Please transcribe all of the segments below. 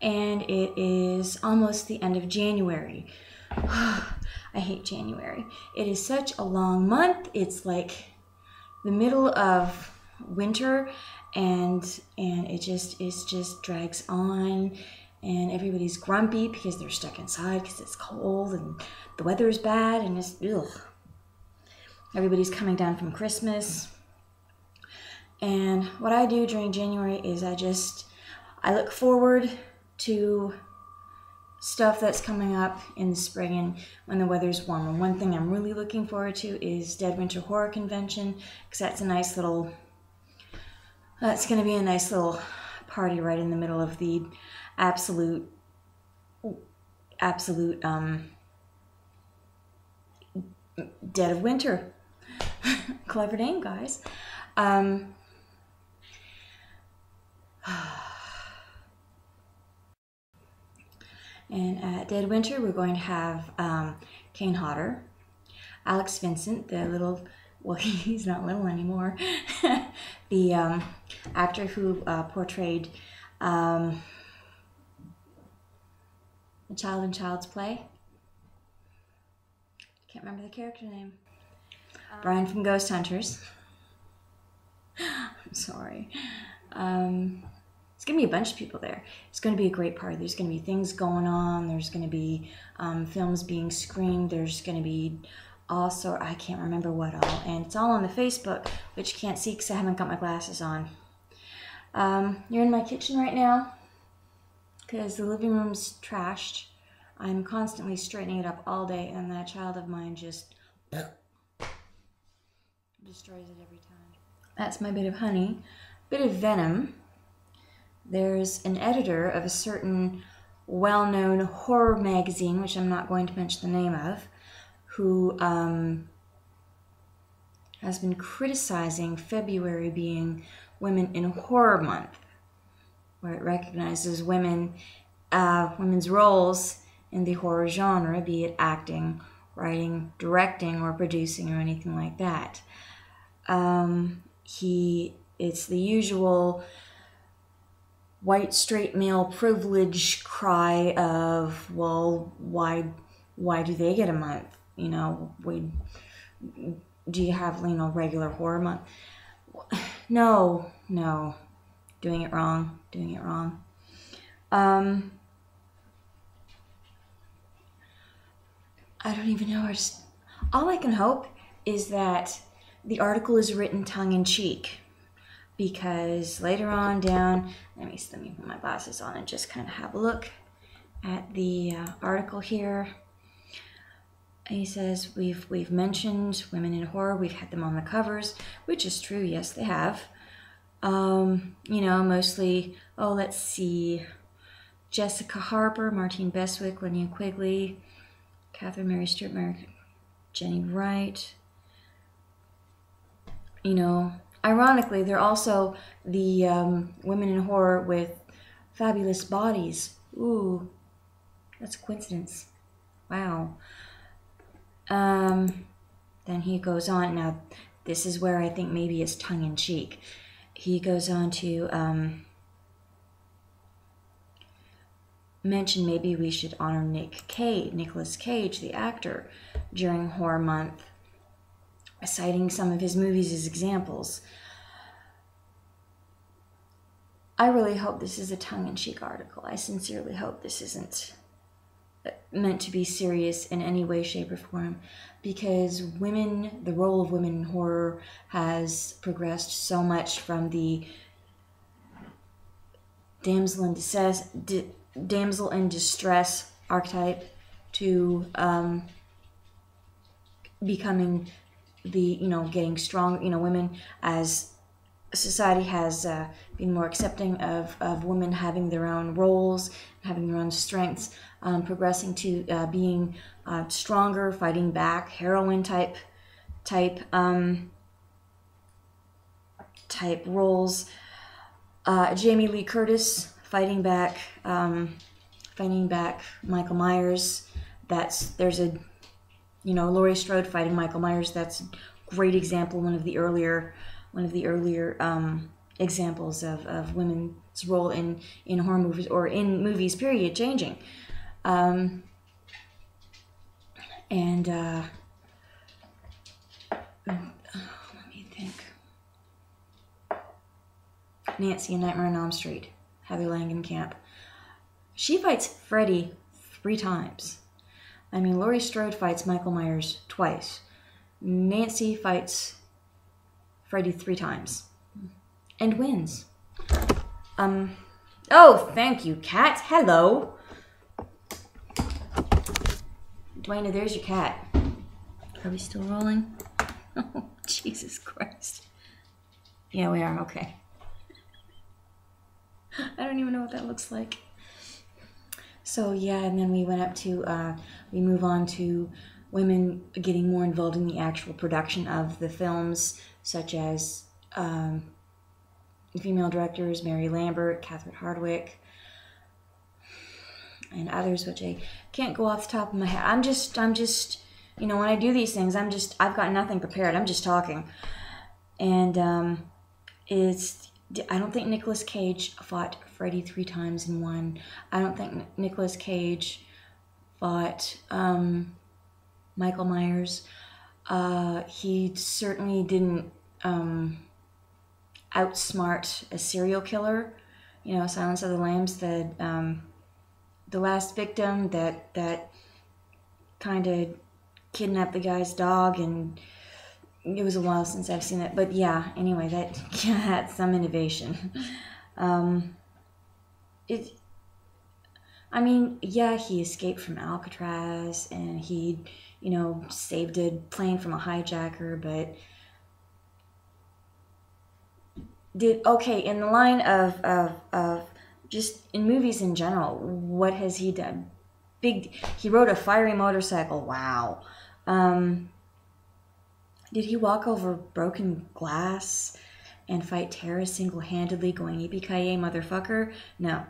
and it is almost the end of January. I hate January. It is such a long month. It's like the middle of winter, and it just drags on, and everybody's grumpy because they're stuck inside because it's cold and the weather is bad, and it's ugh. Everybody's coming down from Christmas. And what I do during January is I look forward to stuff that's coming up in the spring and when the weather's warmer. One thing I'm really looking forward to is Dead Winter Horror Convention, because that's going to be a nice little party right in the middle of the absolute dead of winter. Clever name, guys. And at Dead Winter, we're going to have Kane Hodder, Alex Vincent, the little, well, he's not little anymore, the actor who portrayed a child in Child's Play. Can't remember the character name. Brian from Ghost Hunters. I'm sorry. It's going to be a bunch of people there. It's going to be a great party. There's going to be things going on. There's going to be films being screened. There's going to be all sort. I can't remember what all. And it's all on the Facebook, which you can't see because I haven't got my glasses on. You're in my kitchen right now because the living room's trashed. I'm constantly straightening it up all day, and that child of mine just destroys it every time. That's my bit of honey. Bit of venom. There's an editor of a certain well-known horror magazine, which I'm not going to mention the name of, who has been criticizing February being Women in Horror Month, where it recognizes women's roles in the horror genre, be it acting, writing, directing, or producing, or anything like that. It's the usual white straight male privilege cry of, well, why do they get a month? You know, do you have, regular horror month? No, doing it wrong. I don't even know. All I can hope is that the article is written tongue-in-cheek, because later on down, let me put my glasses on and just kind of have a look at the article here. He says, we've mentioned women in horror, we've had them on the covers, which is true, yes they have. Mostly, let's see, Jessica Harper, Martine Beswick, Linnea Quigley, Catherine Mary Stewart, Jenny Wright. Ironically, they're also the women in horror with fabulous bodies. Ooh, that's a coincidence. Wow. Then he goes on. Now, this is where I think maybe it's tongue-in-cheek. He goes on to mention maybe we should honor Nicolas Cage, the actor, during Horror Month, citing some of his movies as examples. I really hope this is a tongue-in-cheek article. I sincerely hope this isn't meant to be serious in any way, shape, or form, because the role of women in horror has progressed so much from the damsel in distress archetype to becoming the, getting strong, women, as society has been more accepting of women having their own roles, having their own strengths, progressing to being stronger, fighting back, heroine type roles. Jamie Lee Curtis fighting back Michael Myers. Laurie Strode fighting Michael Myers. That's a great example. One of the earlier examples of women role in horror movies or in movies, period, changing. And let me think. Nancy in Nightmare on Elm Street, Heather Langenkamp. She fights Freddy 3 times. I mean, Laurie Strode fights Michael Myers twice. Nancy fights Freddy 3 times. And wins. Oh, thank you, cat. Hello. Dwayna, there's your cat. Are we still rolling? Oh, Jesus Christ. Yeah, we are. Okay. I don't even know what that looks like. So, yeah, and then we went up to, we move on to women getting more involved in the actual production of the films, such as female directors, Mary Lambert, Catherine Hardwicke, and others, which I can't go off the top of my head. I'm just, you know, when I do these things, I've got nothing prepared. I'm just talking. And I don't think Nicolas Cage fought Freddy 3 times and won. I don't think Nicolas Cage fought Michael Myers. He certainly didn't outsmart a serial killer. You know, Silence of the Lambs, the last victim that kind of kidnapped the guy's dog, and it was a while since I've seen it. But yeah, anyway, that had some innovation. I mean, yeah, he escaped from Alcatraz, and he, you know, saved a plane from a hijacker, but in the line of just in movies in general, what has he done? He rode a fiery motorcycle. Wow. Did he walk over broken glass and fight terrorists single-handedly going yippee-ki-yay motherfucker? No.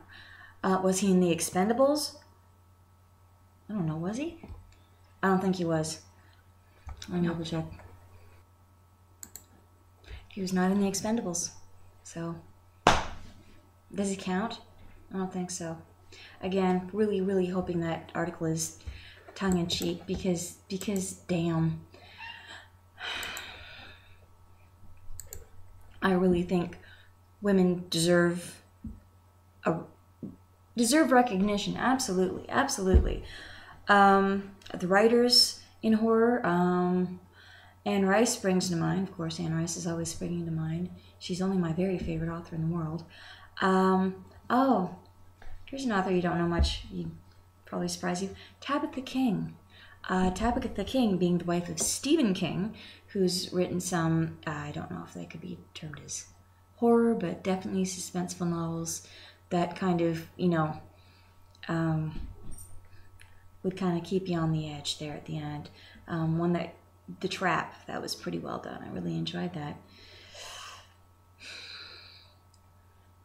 Was he in the Expendables? I don't know, was he? I don't think he was. Let me double check. He was not in the Expendables. So, does it count? I don't think so. Again, really, really hoping that article is tongue-in-cheek because damn. I really think women deserve recognition. Absolutely, absolutely. The writers in horror, Anne Rice springs to mind. Of course, Anne Rice is always springing to mind. She's only my very favorite author in the world. Oh, here's an author you don't know much. He'd probably surprise you. Tabitha King. Tabitha King being the wife of Stephen King, who's written some, I don't know if they could be termed as horror, but definitely suspenseful novels that kind of, you know, would kind of keep you on the edge there at the end. One that, The Trap, that was pretty well done. I really enjoyed that.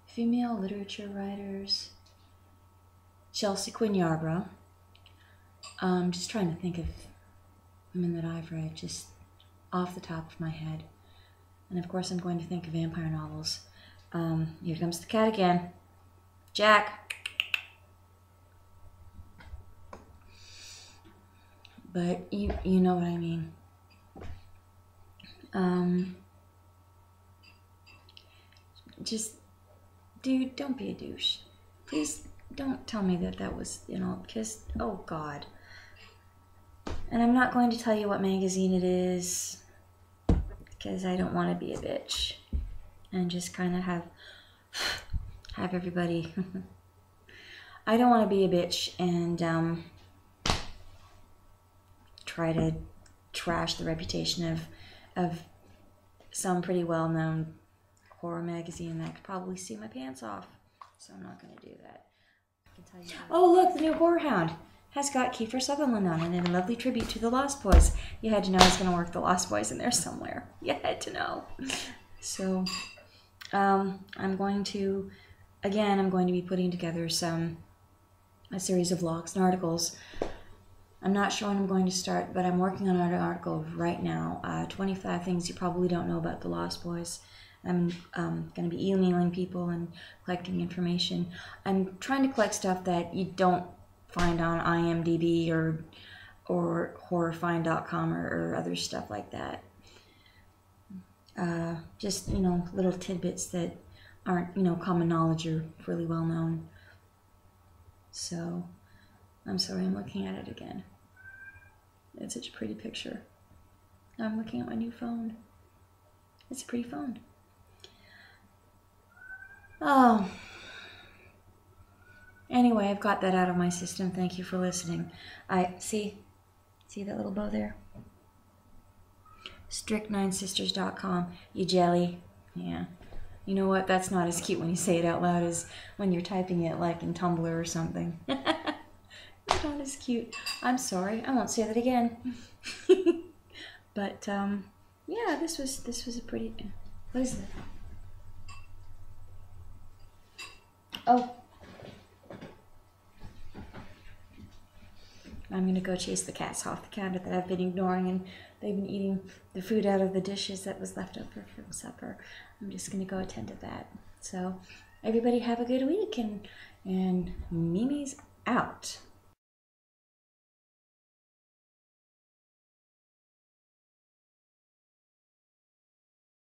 Female literature writers. Chelsea Quinn Yarbrough. Just trying to think of women that I've read just off the top of my head. And of course I'm going to think of vampire novels. Here comes the cat again. Jack. But you know what I mean. Just, dude, don't be a douche. Please don't tell me that was, you know, because, oh God. And I'm not going to tell you what magazine it is, because I don't want to be a bitch. And just kind of have everybody. I don't want to be a bitch and try to trash the reputation of some pretty well-known horror magazine that could probably see my pants off. So I'm not going to do that. I can tell you that. Oh, look, the new Horror Hound has got Kiefer Sutherland on it, and a lovely tribute to the Lost Boys. You had to know I was going to work the Lost Boys in there somewhere. You had to know. So, I'm going to be putting together a series of vlogs and articles. I'm not sure when I'm going to start, but I'm working on an article right now. 25 things you probably don't know about the Lost Boys. I'm going to be emailing people and collecting information. I'm trying to collect stuff that you don't find on IMDb or horrorfind.com or other stuff like that. Just, little tidbits that aren't, common knowledge or really well known. So, I'm sorry, I'm looking at it again. It's such a pretty picture. I'm looking at my new phone. It's a pretty phone. Oh. Anyway, I've got that out of my system. Thank you for listening. See that little bow there? Strict9sisters.com. You jelly. Yeah. You know what? That's not as cute when you say it out loud as when you're typing it like in Tumblr or something. It's not as cute. I'm sorry. I won't say that again. But yeah, this was a pretty. What is that? Oh. I'm gonna go chase the cats off the counter that I've been ignoring, and they've been eating the food out of the dishes that was left over from supper. I'm just gonna go attend to that. So everybody have a good week, and Mimi's out.